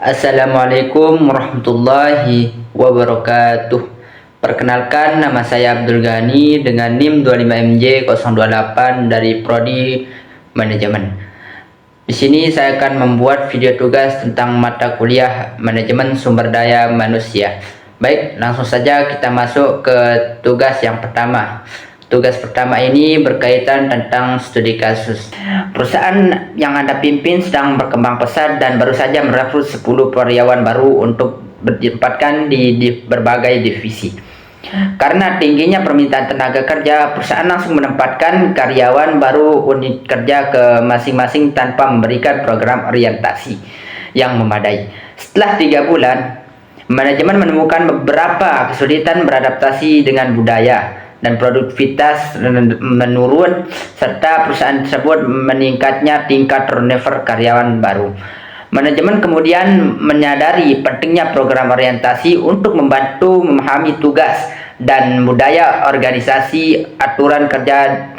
Assalamualaikum warahmatullahi wabarakatuh. Perkenalkan, nama saya Abdul Ghani dengan NIM 25MJ028 dari Prodi Manajemen. Di sini saya akan membuat video tugas tentang mata kuliah Manajemen Sumber Daya Manusia. Baik, langsung saja kita masuk ke tugas yang pertama. Tugas pertama ini berkaitan tentang studi kasus. Perusahaan yang Anda pimpin sedang berkembang pesat dan baru saja merekrut 10 karyawan baru untuk ditempatkan di berbagai divisi. Karena tingginya permintaan tenaga kerja, perusahaan langsung menempatkan karyawan baru unit kerja ke masing-masing tanpa memberikan program orientasi yang memadai. Setelah 3 bulan, manajemen menemukan beberapa kesulitan beradaptasi dengan budaya dan produktivitas menurun, serta perusahaan tersebut meningkatnya tingkat turnover karyawan baru. Manajemen kemudian menyadari pentingnya program orientasi untuk membantu memahami tugas dan budaya organisasi aturan kerja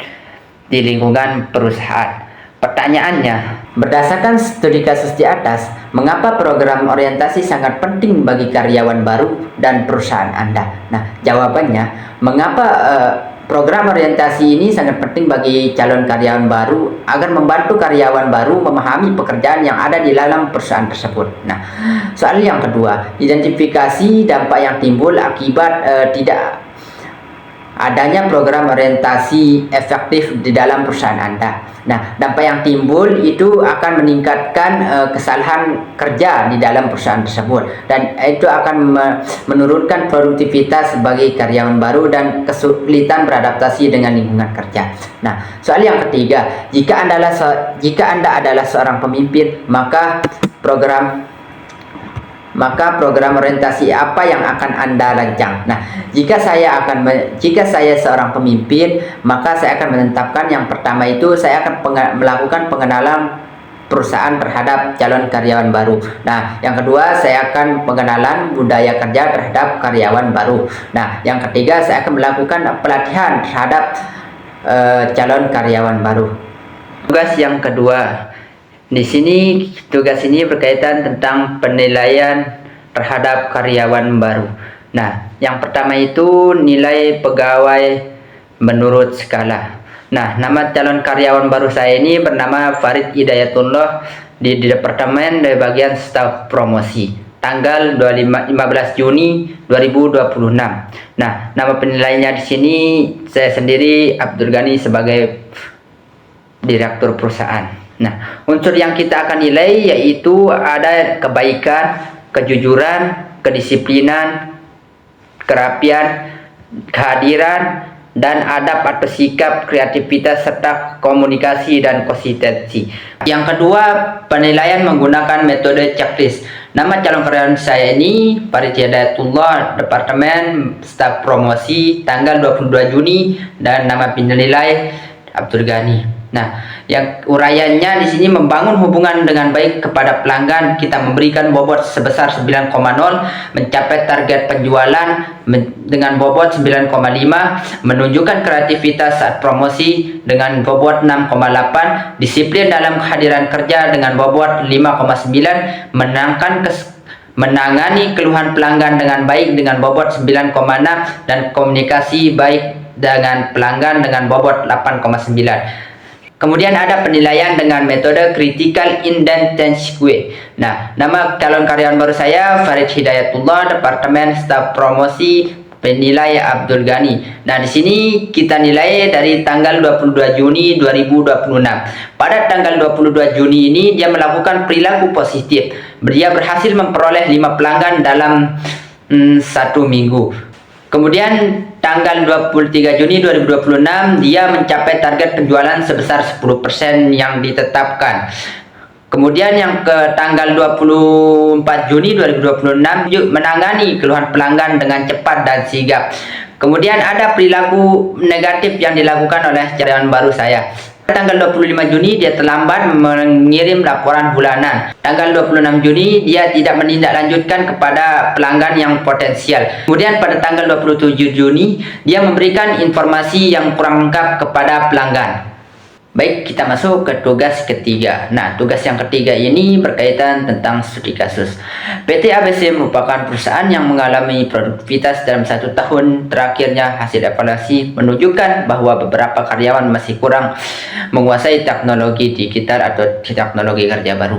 di lingkungan perusahaan. Pertanyaannya, berdasarkan studi kasus di atas, mengapa program orientasi sangat penting bagi karyawan baru dan perusahaan Anda? Nah, jawabannya, mengapa program orientasi ini sangat penting bagi calon karyawan baru agar membantu karyawan baru memahami pekerjaan yang ada di dalam perusahaan tersebut. Nah, soal yang kedua, identifikasi dampak yang timbul akibat tidak adanya program orientasi efektif di dalam perusahaan Anda. Nah, dampak yang timbul itu akan meningkatkan kesalahan kerja di dalam perusahaan tersebut, dan itu akan menurunkan produktivitas bagi karyawan baru dan kesulitan beradaptasi dengan lingkungan kerja. Nah, soal yang ketiga, jika Anda adalah seorang pemimpin, maka program orientasi apa yang akan Anda rancang? Nah, jika saya seorang pemimpin, maka saya akan menetapkan yang pertama itu saya akan melakukan pengenalan perusahaan terhadap calon karyawan baru. Nah, yang kedua saya akan pengenalan budaya kerja terhadap karyawan baru. Nah, yang ketiga saya akan melakukan pelatihan terhadap calon karyawan baru. Tugas yang kedua. Di sini tugas ini berkaitan tentang penilaian terhadap karyawan baru. Nah, yang pertama itu nilai pegawai menurut skala. Nah, nama calon karyawan baru saya ini bernama Farid Hidayatullah di Departemen dari bagian staf promosi. Tanggal 15 Juni 2026. Nah, nama penilainya di sini saya sendiri Abdul Ghani sebagai direktur perusahaan. Nah, unsur yang kita akan nilai yaitu ada kebaikan, kejujuran, kedisiplinan, kerapian, kehadiran, dan adab atau sikap, kreativitas, serta komunikasi dan konsistensi. Yang kedua, penilaian menggunakan metode checklist. Nama calon karyawan saya ini Farid Hidayatullah, Departemen Staf Promosi, tanggal 22 Juni, dan nama penilai Abdul Ghani. Nah, yang uraiannya di sini membangun hubungan dengan baik kepada pelanggan, kita memberikan bobot sebesar 9,0, mencapai target penjualan dengan bobot 9,5, menunjukkan kreativitas saat promosi dengan bobot 6,8, disiplin dalam kehadiran kerja dengan bobot 5,9, menangani keluhan pelanggan dengan baik dengan bobot 9,6, dan komunikasi baik dengan pelanggan dengan bobot 8,9. Kemudian ada penilaian dengan metode critical intensive. Nah, nama calon karyawan baru saya Farid Hidayatullah, Departemen Staf Promosi, penilai Abdul Ghani. Nah, di sini kita nilai dari tanggal 22 Juni 2026. Pada tanggal 22 Juni ini dia melakukan perilaku positif. Dia berhasil memperoleh 5 pelanggan dalam 1 minggu. Kemudian tanggal 23 Juni 2026 dia mencapai target penjualan sebesar 10% yang ditetapkan. Kemudian yang ke tanggal 24 Juni 2026 menangani keluhan pelanggan dengan cepat dan sigap. Kemudian ada perilaku negatif yang dilakukan oleh karyawan baru saya. Tanggal 25 Juni dia terlambat mengirim laporan bulanan. Tanggal 26 Juni dia tidak menindaklanjutkan kepada pelanggan yang potensial. Kemudian pada tanggal 27 Juni dia memberikan informasi yang kurang lengkap kepada pelanggan. Baik, kita masuk ke tugas ketiga. Nah, tugas yang ketiga ini berkaitan tentang studi kasus. PT ABC merupakan perusahaan yang mengalami produktivitas dalam 1 tahun terakhirnya. Hasil evaluasi menunjukkan bahwa beberapa karyawan masih kurang menguasai teknologi digital atau teknologi kerja baru,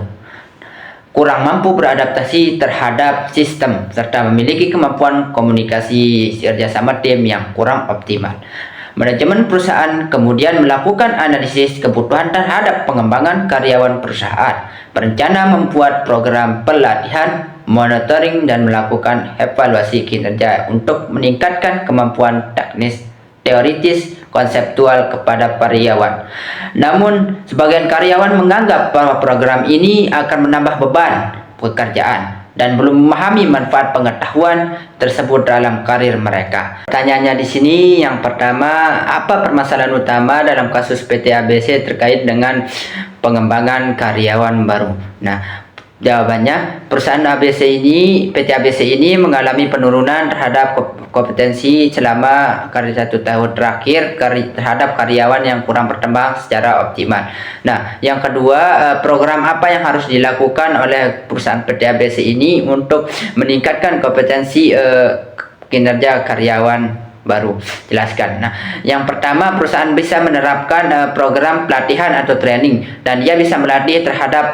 kurang mampu beradaptasi terhadap sistem, serta memiliki kemampuan komunikasi kerjasama tim yang kurang optimal. Manajemen perusahaan kemudian melakukan analisis kebutuhan terhadap pengembangan karyawan perusahaan, berencana membuat program pelatihan, monitoring, dan melakukan evaluasi kinerja untuk meningkatkan kemampuan teknis, teoritis, konseptual kepada karyawan. Namun, sebagian karyawan menganggap bahwa program ini akan menambah beban pekerjaan dan belum memahami manfaat pengetahuan tersebut dalam karir mereka. Pertanyaannya di sini yang pertama, apa permasalahan utama dalam kasus PT ABC terkait dengan pengembangan karyawan baru? Nah, jawabannya, perusahaan PT ABC ini mengalami penurunan terhadap kompetensi selama 1 tahun terakhir terhadap karyawan yang kurang berkembang secara optimal. Nah, yang kedua, program apa yang harus dilakukan oleh perusahaan PT ABC ini untuk meningkatkan kompetensi kinerja karyawan baru? Jelaskan. Nah, yang pertama, perusahaan bisa menerapkan program pelatihan atau training, dan dia bisa melatih terhadap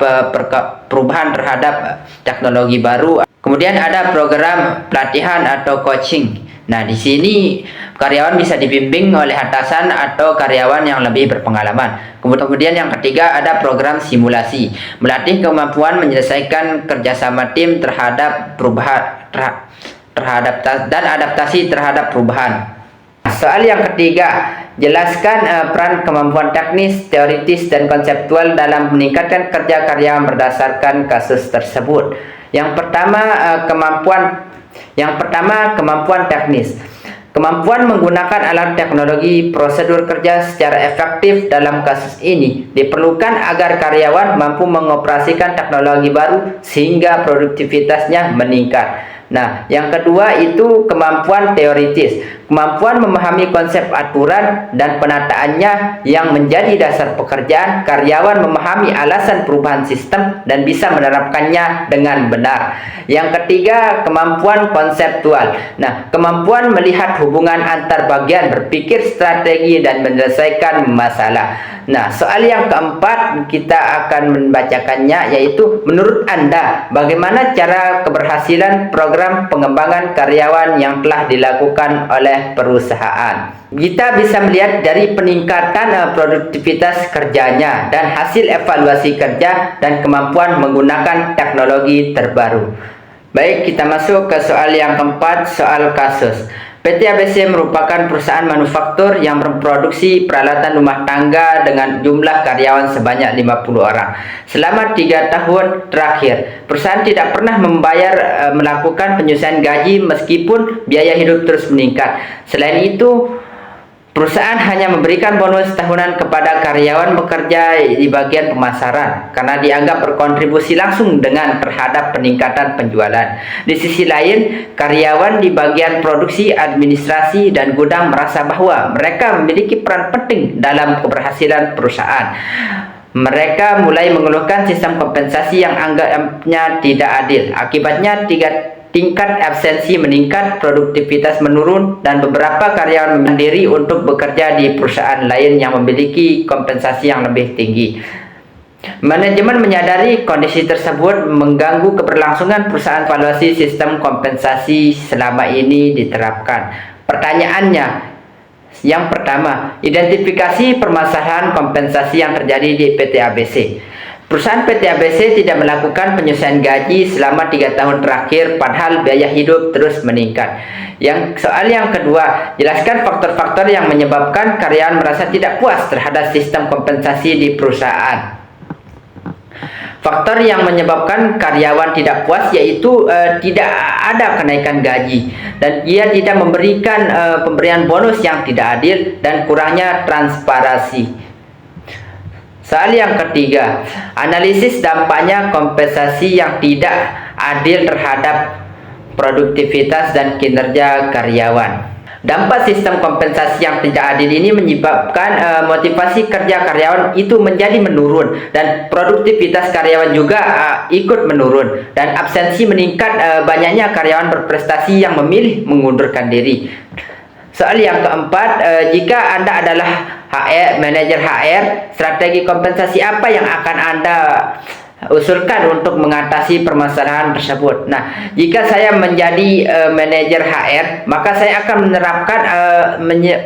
perubahan terhadap teknologi baru. Kemudian ada program pelatihan atau coaching. Nah, di sini karyawan bisa dibimbing oleh atasan atau karyawan yang lebih berpengalaman. Kemudian yang ketiga, ada program simulasi, melatih kemampuan menyelesaikan kerjasama tim terhadap perubahan dan adaptasi terhadap perubahan. Soal yang ketiga, jelaskan peran kemampuan teknis, teoritis, dan konseptual dalam meningkatkan kerja karyawan berdasarkan kasus tersebut. Yang pertama, kemampuan teknis. Kemampuan menggunakan alat teknologi prosedur kerja secara efektif dalam kasus ini diperlukan agar karyawan mampu mengoperasikan teknologi baru sehingga produktivitasnya meningkat. Nah, yang kedua itu kemampuan teoritis. Kemampuan memahami konsep aturan dan penataannya yang menjadi dasar pekerjaan. Karyawan memahami alasan perubahan sistem dan bisa menerapkannya dengan benar. Yang ketiga, kemampuan konseptual. Nah, kemampuan melihat hubungan antar bagian, berpikir strategi, dan menyelesaikan masalah. Nah, soal yang keempat kita akan membacakannya, yaitu menurut Anda bagaimana cara keberhasilan program pengembangan karyawan yang telah dilakukan oleh perusahaan? Kita bisa melihat dari peningkatan produktivitas kerjanya dan hasil evaluasi kerja dan kemampuan menggunakan teknologi terbaru. Baik, kita masuk ke soal yang keempat, soal kasus. PT ABC merupakan perusahaan manufaktur yang memproduksi peralatan rumah tangga dengan jumlah karyawan sebanyak 50 orang. Selama 3 tahun terakhir, perusahaan tidak pernah melakukan penyusunan gaji meskipun biaya hidup terus meningkat. Selain itu, perusahaan hanya memberikan bonus tahunan kepada karyawan bekerja di bagian pemasaran karena dianggap berkontribusi langsung terhadap peningkatan penjualan. Di sisi lain, karyawan di bagian produksi, administrasi, dan gudang merasa bahwa mereka memiliki peran penting dalam keberhasilan perusahaan. Mereka mulai mengeluhkan sistem kompensasi yang anggapnya tidak adil. Akibatnya, tingkat absensi meningkat, produktivitas menurun, dan beberapa karyawan mandiri untuk bekerja di perusahaan lain yang memiliki kompensasi yang lebih tinggi. Manajemen menyadari kondisi tersebut mengganggu keberlangsungan perusahaan. Evaluasi sistem kompensasi selama ini diterapkan. Pertanyaannya, yang pertama, identifikasi permasalahan kompensasi yang terjadi di PT ABC. Perusahaan PT ABC tidak melakukan penyusunan gaji selama 3 tahun terakhir, padahal biaya hidup terus meningkat. Soal yang kedua, jelaskan faktor-faktor yang menyebabkan karyawan merasa tidak puas terhadap sistem kompensasi di perusahaan. Faktor yang menyebabkan karyawan tidak puas yaitu tidak ada kenaikan gaji, dan ia tidak memberikan pemberian bonus yang tidak adil, dan kurangnya transparansi. Soal yang ketiga, analisis dampaknya kompensasi yang tidak adil terhadap produktivitas dan kinerja karyawan. Dampak sistem kompensasi yang tidak adil ini menyebabkan motivasi kerja karyawan itu menjadi menurun dan produktivitas karyawan juga ikut menurun dan absensi meningkat. Banyaknya karyawan berprestasi yang memilih mengundurkan diri. Soal yang keempat, jika Anda adalah manajer HR, strategi kompensasi apa yang akan Anda usulkan untuk mengatasi permasalahan tersebut? Nah, jika saya menjadi manajer HR, maka saya akan menerapkan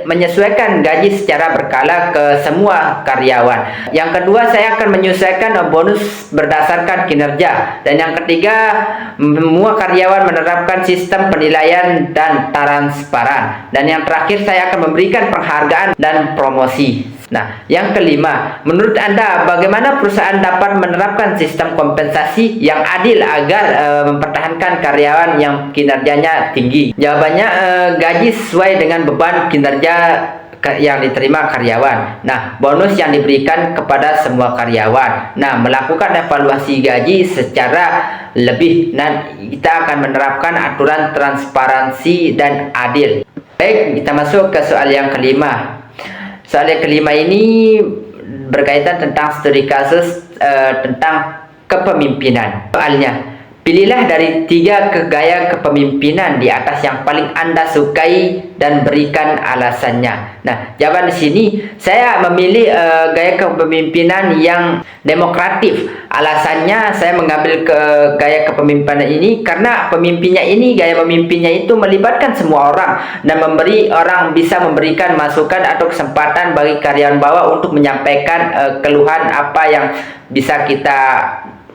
menyesuaikan gaji secara berkala ke semua karyawan. Yang kedua, saya akan menyesuaikan bonus berdasarkan kinerja. Dan yang ketiga, semua karyawan menerapkan sistem penilaian dan transparan. Dan yang terakhir, saya akan memberikan penghargaan dan promosi. Nah, yang kelima, menurut Anda bagaimana perusahaan dapat menerapkan sistem kompensasi yang adil agar mempertahankan karyawan yang kinerjanya tinggi? Jawabannya, gaji sesuai dengan beban kinerja yang diterima karyawan. Nah, bonus yang diberikan kepada semua karyawan. Nah, melakukan evaluasi gaji secara lebih, dan kita akan menerapkan aturan transparansi dan adil. Baik, kita masuk ke soal yang kelima. Soal yang kelima ini berkaitan tentang studi kasus tentang kepemimpinan. Soalnya, pilihlah dari 3 gaya kepemimpinan di atas yang paling Anda sukai dan berikan alasannya. Nah, jawaban di sini saya memilih gaya kepemimpinan yang demokratif. Alasannya saya mengambil gaya kepemimpinan ini karena gaya pemimpinnya itu melibatkan semua orang dan orang bisa memberikan masukan atau kesempatan bagi karyawan bawah untuk menyampaikan keluhan apa yang bisa kita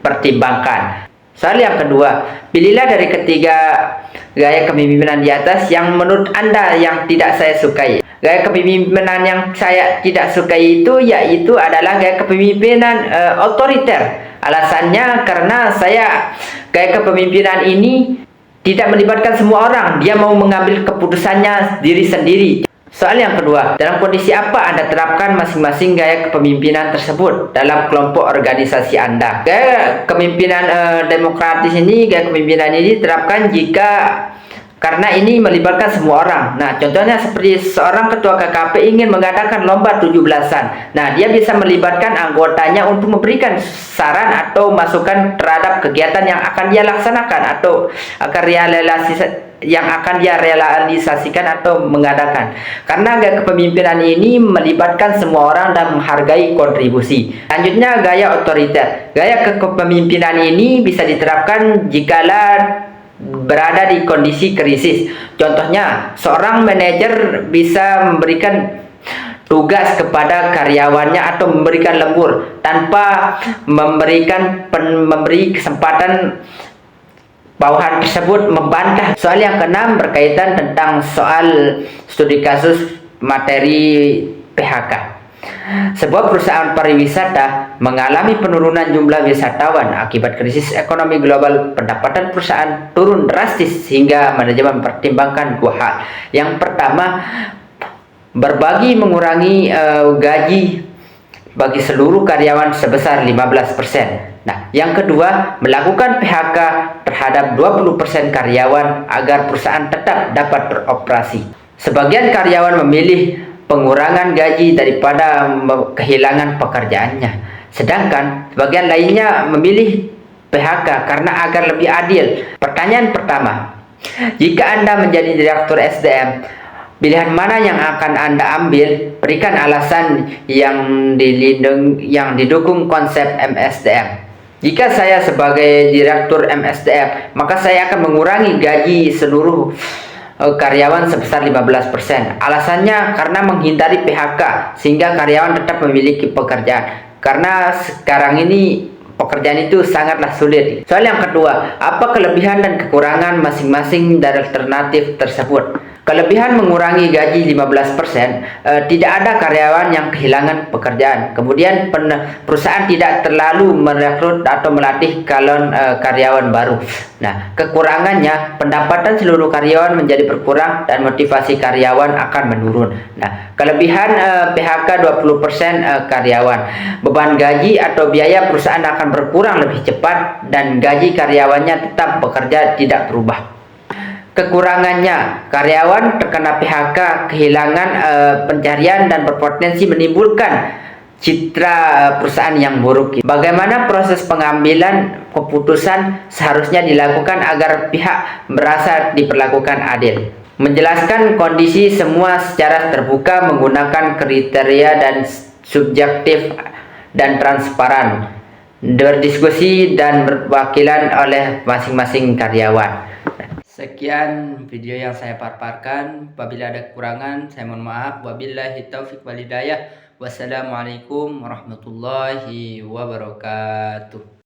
pertimbangkan. Soal yang kedua, pilihlah dari ketiga gaya kepemimpinan di atas yang menurut Anda yang tidak saya sukai. Gaya kepemimpinan yang saya tidak sukai itu yaitu adalah gaya kepemimpinan otoriter. Alasannya karena gaya kepemimpinan ini tidak melibatkan semua orang. Dia mau mengambil keputusannya diri sendiri. Soal yang kedua, dalam kondisi apa Anda terapkan masing-masing gaya kepemimpinan tersebut dalam kelompok organisasi Anda? Gaya kepemimpinan demokratis ini, gaya kepemimpinan ini diterapkan karena ini melibatkan semua orang. Nah, contohnya seperti seorang ketua KKP ingin mengadakan lomba 17-an. Nah, dia bisa melibatkan anggotanya untuk memberikan saran atau masukan terhadap kegiatan yang akan dia laksanakan atau akan dia realisasikan atau mengadakan. Karena gaya kepemimpinan ini melibatkan semua orang dan menghargai kontribusi. Selanjutnya, gaya otoriter. Gaya kepemimpinan ini bisa diterapkan jikalau berada di kondisi krisis. Contohnya, seorang manajer bisa memberikan tugas kepada karyawannya atau memberikan lembur tanpa memberi kesempatan bawahan tersebut membantah. Soal yang keenam berkaitan tentang soal studi kasus materi PHK. Sebuah perusahaan pariwisata mengalami penurunan jumlah wisatawan akibat krisis ekonomi global. Pendapatan perusahaan turun drastis sehingga manajemen mempertimbangkan 2 hal. Yang pertama, mengurangi gaji bagi seluruh karyawan sebesar 15%. Nah, yang kedua, melakukan PHK terhadap 20% karyawan agar perusahaan tetap dapat beroperasi. Sebagian karyawan memilih pengurangan gaji daripada kehilangan pekerjaannya. Sedangkan sebagian lainnya memilih PHK karena agar lebih adil. Pertanyaan pertama, jika Anda menjadi direktur SDM, pilihan mana yang akan Anda ambil? Berikan alasan yang didukung konsep MSDM. Jika saya sebagai direktur MSDM, maka saya akan mengurangi gaji seluruh karyawan sebesar 15%. Alasannya karena menghindari PHK sehingga karyawan tetap memiliki pekerjaan. Karena sekarang ini pekerjaan itu sangatlah sulit. Soal yang kedua, apa kelebihan dan kekurangan masing-masing dari alternatif tersebut? Kelebihan mengurangi gaji 15%, tidak ada karyawan yang kehilangan pekerjaan. Kemudian perusahaan tidak terlalu merekrut atau melatih karyawan baru. Nah, kekurangannya pendapatan seluruh karyawan menjadi berkurang dan motivasi karyawan akan menurun. Nah, kelebihan PHK 20% karyawan. Beban gaji atau biaya perusahaan akan berkurang lebih cepat dan gaji karyawannya tetap bekerja tidak berubah. Kekurangannya, karyawan terkena PHK, kehilangan pencarian dan berpotensi menimbulkan citra perusahaan yang buruk. Bagaimana proses pengambilan keputusan seharusnya dilakukan agar pihak merasa diperlakukan adil? Menjelaskan kondisi semua secara terbuka menggunakan kriteria dan subjektif dan transparan. Berdiskusi dan berwakilan oleh masing-masing karyawan. Sekian video yang saya paparkan. Apabila ada kekurangan, saya mohon maaf. Wabillahi taufik walhidayah. Wassalamualaikum warahmatullahi wabarakatuh.